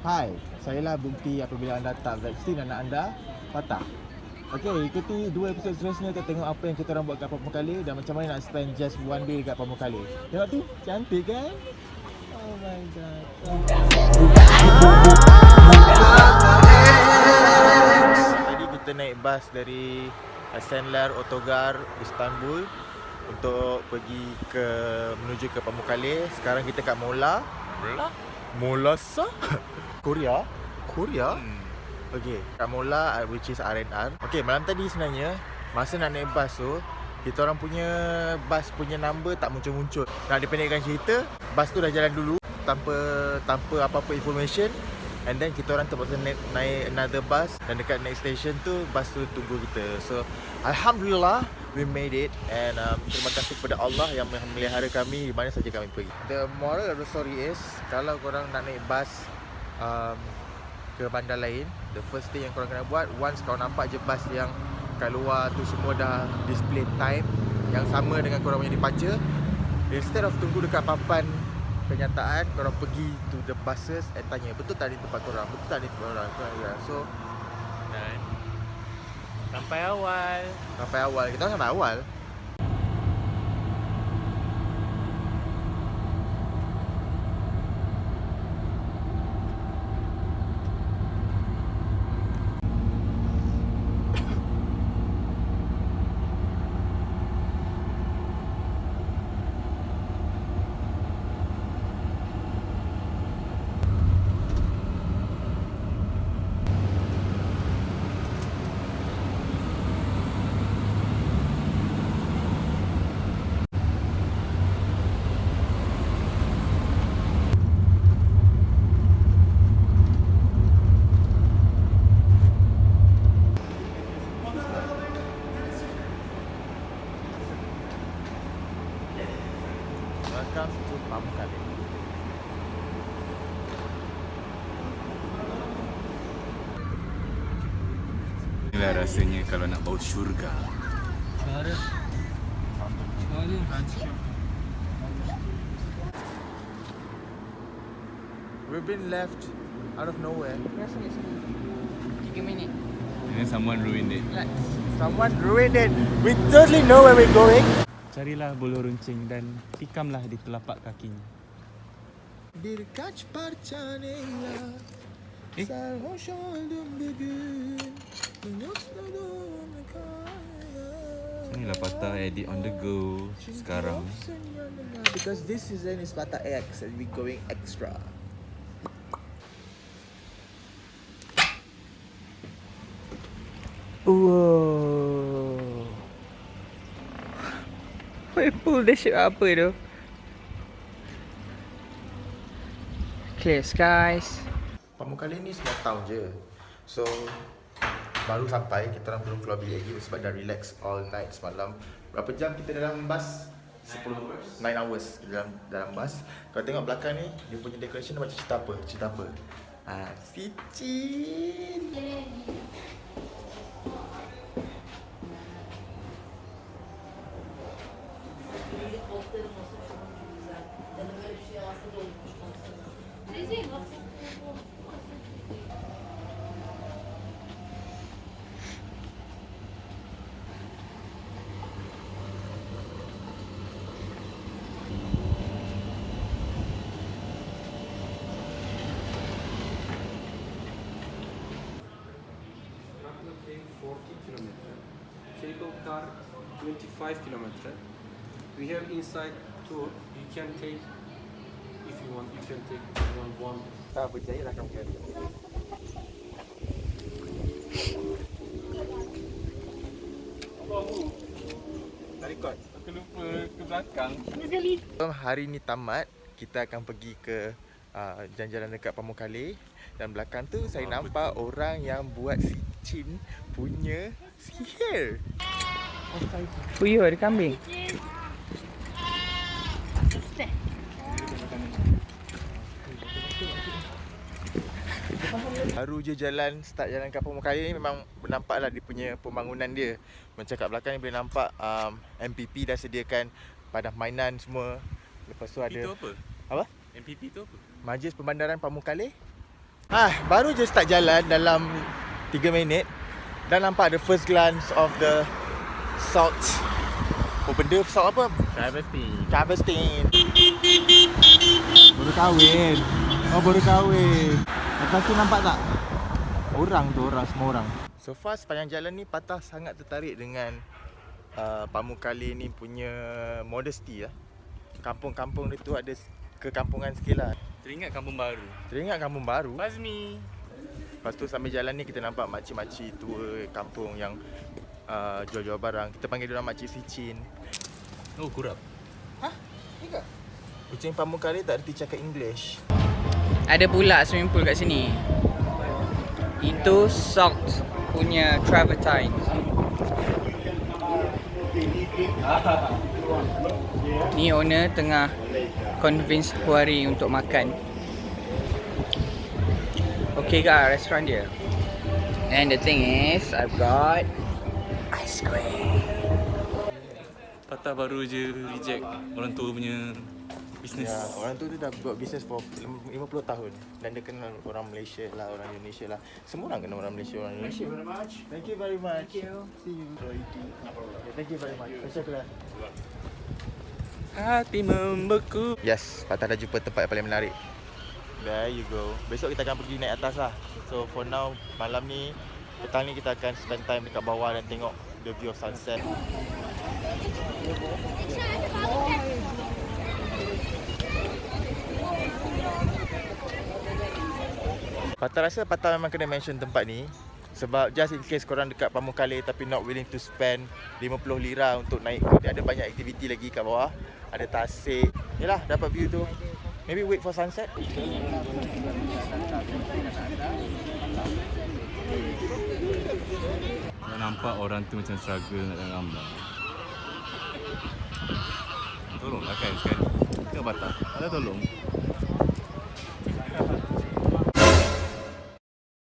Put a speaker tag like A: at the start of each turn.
A: Hai, sayalah bukti apabila anda tak vaksin anak anda patah. Okey, ikuti 2 episod seterusnya untuk tengok apa yang kita orang buat kat Pamukkale dan macam mana nak spend just one day kat Pamukkale. Tengok tu, cantik kan? Oh my god. Tadi kita naik bas dari Esenler Otogar Istanbul untuk pergi menuju ke Pamukkale. Sekarang kita kat Mola. Mola sah? Korea? Okay, kat Mola which is R&R. Okay, malam tadi sebenarnya masa nak naik bas tu, kita orang punya bas punya number tak muncul-muncul. Nak dipendekkan cerita, bas tu dah jalan dulu tanpa apa-apa information. And then kita orang terpaksa naik another bus. Dan dekat next station tu, bus tu tunggu kita. So Alhamdulillah, we made it. And terima kasih kepada Allah yang memelihara kami di mana saja kami pergi. The moral of the story is, kalau korang nak naik bus ke bandar lain, the first thing yang korang kena buat, once kau nampak je bus yang kat luar tu semua dah display time yang sama dengan korang punya departure, instead of tunggu dekat papan kenyataan, korang pergi to the buses and tanya, betul tak ni tempat korang? Betul tak ni tempat korang? So
B: Sampai awal.
A: kita orang sampai awal. Welcome to Pamukkale.
C: Inilah rasanya kalau nak bau syurga.
A: We've been left out of nowhere.
B: 3 minit.
C: And then someone ruined it.
A: Someone ruined it. We totally know where we're going.
D: Carilah bulu runcing dan tikamlah di telapak kakinya.
A: Birkaç parçanıyla
C: Eh?
A: sarhoş oldum bugün. Unutmadım kaya.
C: Inilah patah edit on the go sekarang.
A: Because this season is Patah X and we going extra.
B: Wow. Pull the ship apa tu? Clear skies.
A: Pamukkale ni small town je. So baru sampai, kita orang belum keluar bilik lagi sebab dah relax all night semalam. Berapa jam kita dalam bas? 9 hours dalam bas. Kalau tengok belakang ni, dia punya decoration macam cerita apa? Si Chin.
E: Take 40 kilometers. Cable car 25 kilometers. We have inside tour. You can take, if you want, you can take one.
A: Tak berjaya lah kamu kali. Record.
C: Aku lupa ke belakang.
A: Hari ni tamat, kita akan pergi ke jalan-jalan dekat Pamukkale. Dan belakang tu saya nampak orang yang buat si Chin punya sihir.
B: Puyuh ada kambing.
A: Baru je start jalan kat Pamukkale ni, memang nampaklah dia punya pembangunan dia. Macam kat belakang ni boleh nampak MPP dah sediakan padang mainan semua. Lepas tu ada
C: Itu apa?
A: Apa?
C: MPP tu apa?
A: Majlis Pembandaran Pamukkale. Baru je start jalan dalam 3 minit. Dah nampak the first glance of the salt. Benda salt apa? Travestin. Baru kahwin. Baru kahwin. Lepas tu nampak tak? Semua orang. So far sepanjang jalan ni Patah sangat tertarik dengan Pamukkale ni punya modesty lah. Kampung-kampung dia tu ada kekampungan sikit lah.
C: Teringat kampung baru.
A: Teringat kampung baru.
C: Fazmi.
A: Lepas tu sambil jalan ni kita nampak makcik-makcik tua kampung yang jual-jual barang. Kita panggil diorang makcik Sicin.
C: Oh, kurap.
A: Ni ke? Kucing Pamukkale tak reti cakap English.
B: Ada pula swimming pool kat sini. Itu Salt punya travertine. Ni owner tengah convince Huari untuk makan. Okay guys, restoran dia. And the thing is, I've got ice cream.
C: Patah baru je reject orang tua punya bisnes.
A: Ya, orang tu dia dah buat bisnes for 50 tahun. Dan dia kenal orang Malaysia lah, orang Indonesia lah. Semua orang kenal orang Malaysia, orang Indonesia. Thank you very much. See you. Yeah, thank you very much. Masya-Allah.
C: Hati membeku.
A: Yes, Patah dah jumpa tempat yang paling menarik. There you go. Besok kita akan pergi naik atas lah. So for now, malam ni, petang ni kita akan spend time dekat bawah dan tengok the view of sunset. Patah rasa Patah memang kena mention tempat ni. Sebab just in case korang dekat Pamukkale tapi not willing to spend 50 lira untuk naik ke. Dia ada banyak aktiviti lagi kat bawah. Ada tasik. Yalah, dapat view tu. Maybe wait for sunset.
C: Nampak orang tu macam struggle nak dalam gambar. Tolonglah kan sekali. Tengok Patah. Ada tolong.